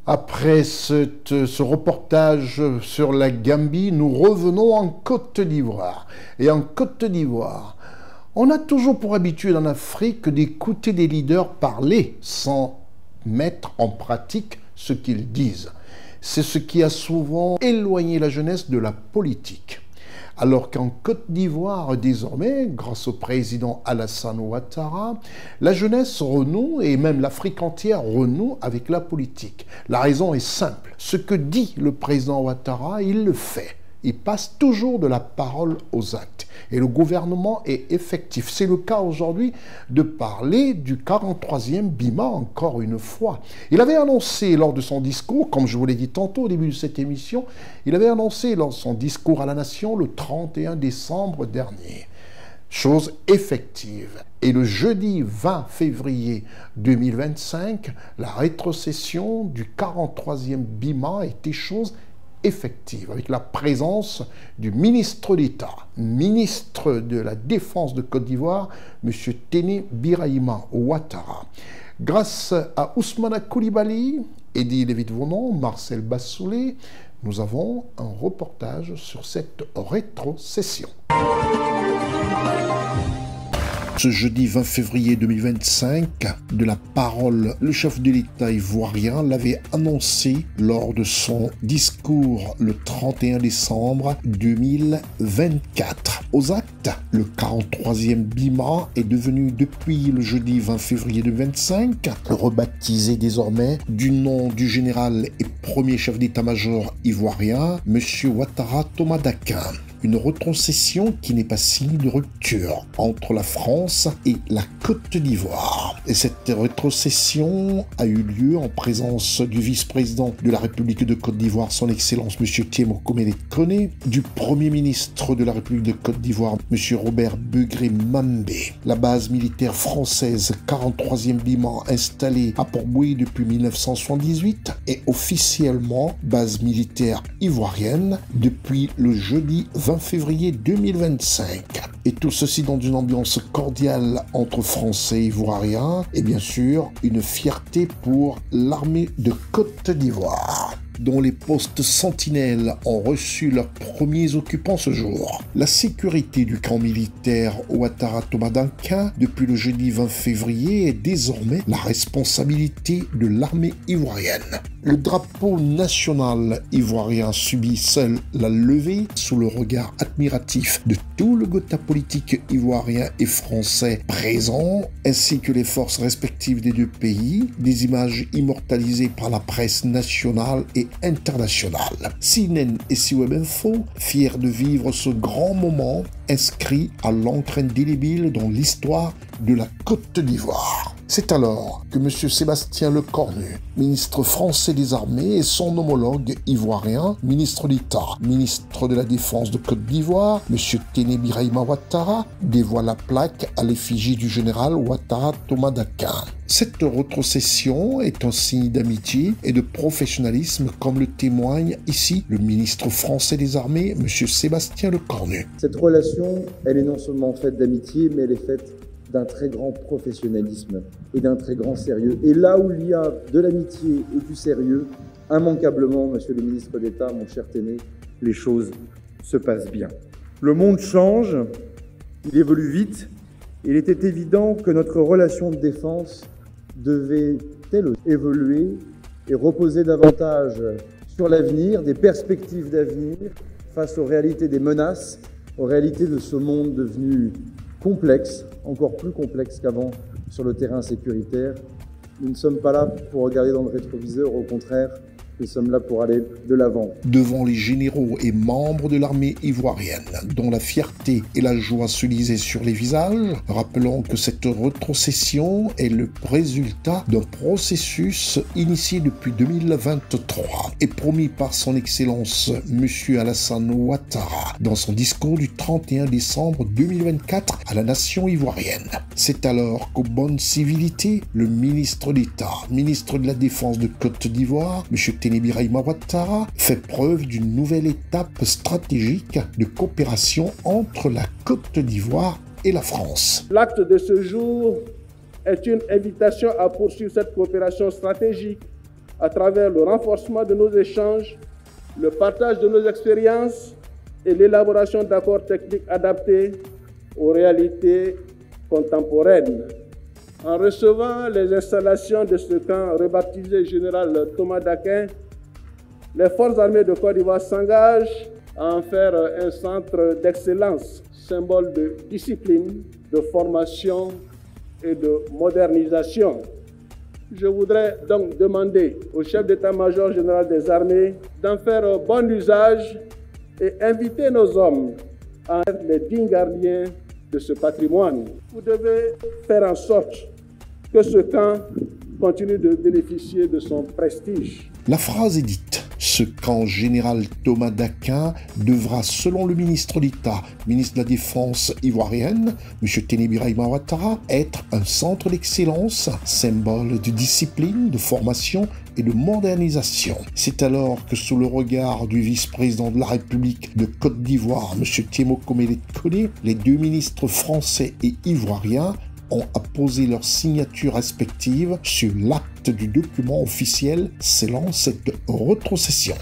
Après ce reportage sur la Gambie, nous revenons en Côte d'Ivoire. Et en Côte d'Ivoire, on a toujours pour habitude en Afrique d'écouter des leaders parler sans mettre en pratique ce qu'ils disent. C'est ce qui a souvent éloigné la jeunesse de la politique. Alors qu'en Côte d'Ivoire, désormais, grâce au président Alassane Ouattara, la jeunesse renoue et même l'Afrique entière renoue avec la politique. La raison est simple. Ce que dit le président Ouattara, il le fait. Il passe toujours de la parole aux actes. Et le gouvernement est effectif. C'est le cas aujourd'hui de parler du 43e BIMA encore une fois. Il avait annoncé lors de son discours, comme je vous l'ai dit tantôt au début de cette émission, il avait annoncé lors de son discours à la nation le 31 décembre dernier. Chose effective. Et le jeudi 20 février 2025, la rétrocession du 43e BIMA était chose effective, avec la présence du ministre d'État, ministre de la Défense de Côte d'Ivoire, M. Téné Birahima Ouattara. Grâce à Ousmane Coulibaly, Eddy Lévy-Vaughan, Marcel Bassoulé, nous avons un reportage sur cette rétrocession. Ce jeudi 20 février 2025, de la parole, le chef de l'État ivoirien l'avait annoncé lors de son discours le 31 décembre 2024. Aux actes, le 43e BIMA est devenu depuis le jeudi 20 février 2025, rebaptisé désormais du nom du général et premier chef d'état-major ivoirien, M. Ouattara Toumadakin. Une rétrocession qui n'est pas signe de rupture entre la France et la Côte d'Ivoire. Et cette rétrocession a eu lieu en présence du vice-président de la République de Côte d'Ivoire, son Excellence M. Thiemo Komele Koné, du Premier ministre de la République de Côte d'Ivoire, M. Robert Begré Mambé. La base militaire française 43e BIMA installée à Port-Bouilly depuis 1978 est officiellement base militaire ivoirienne depuis le jeudi 20 février 2025. Et tout ceci dans une ambiance cordiale entre Français et Ivoiriens et bien sûr une fierté pour l'armée de Côte d'Ivoire, dont les postes sentinelles ont reçu leurs premiers occupants ce jour. La sécurité du camp militaire Ouattara Toumadakin depuis le jeudi 20 février est désormais la responsabilité de l'armée ivoirienne. Le drapeau national ivoirien subit seul la levée sous le regard admiratif de tout le gotha politique ivoirien et français présents, ainsi que les forces respectives des deux pays, des images immortalisées par la presse nationale et internationale. CNN et CWeb Info, fiers de vivre ce grand moment, inscrit à l'encre indélébile dans l'histoire de la Côte d'Ivoire. C'est alors que M. Sébastien Lecornu, ministre français des Armées, et son homologue ivoirien, ministre d'État, ministre de la Défense de Côte d'Ivoire, M. Téné Birahima Ouattara, dévoilent la plaque à l'effigie du général Ouattara Toumadakin. Cette rétrocession est un signe d'amitié et de professionnalisme, comme le témoigne ici le ministre français des Armées, M. Sébastien Lecornu. Cette relation, elle est non seulement faite d'amitié, mais elle est faite d'un très grand professionnalisme et d'un très grand sérieux. Et là où il y a de l'amitié et du sérieux, immanquablement, monsieur le ministre d'État, mon cher Téné, les choses se passent bien. Le monde change, il évolue vite. Il était évident que notre relation de défense devait, elle, évoluer et reposer davantage sur l'avenir, des perspectives d'avenir, face aux réalités des menaces, aux réalités de ce monde devenu complexe, encore plus complexe qu'avant sur le terrain sécuritaire. Nous ne sommes pas là pour regarder dans le rétroviseur, au contraire, nous sommes là pour aller de l'avant. Devant les généraux et membres de l'armée ivoirienne, dont la fierté et la joie se lisaient sur les visages, rappelons que cette rétrocession est le résultat d'un processus initié depuis 2023 et promis par son Excellence M. Alassane Ouattara dans son discours du 31 décembre 2024 à la nation ivoirienne. C'est alors qu'aux bonnes civilités, le ministre d'État, ministre de la Défense de Côte d'Ivoire, M. Téné Birahima Ouattara, fait preuve d'une nouvelle étape stratégique de coopération entre la Côte d'Ivoire et la France. L'acte de ce jour est une invitation à poursuivre cette coopération stratégique à travers le renforcement de nos échanges, le partage de nos expériences et l'élaboration d'accords techniques adaptés aux réalités contemporaines. En recevant les installations de ce camp rebaptisé Général Thomas Dakin, les forces armées de Côte d'Ivoire s'engagent à en faire un centre d'excellence, symbole de discipline, de formation et de modernisation. Je voudrais donc demander au chef d'état-major général des armées d'en faire bon usage et inviter nos hommes à être les dignes gardiens de ce patrimoine. Vous devez faire en sorte que ce camp continue de bénéficier de son prestige. La phrase est dite. Ce camp général Thomas Dakin devra, selon le ministre d'État, ministre de la Défense ivoirienne, M. Tené Birahima Ouattara, être un centre d'excellence, symbole de discipline, de formation et de modernisation. C'est alors que, sous le regard du vice-président de la République de Côte d'Ivoire, M. Thiemoko Médé-Koné, les deux ministres français et ivoiriens ont apposé leurs signatures respectives sur l'acte du document officiel scellant cette rétrocession.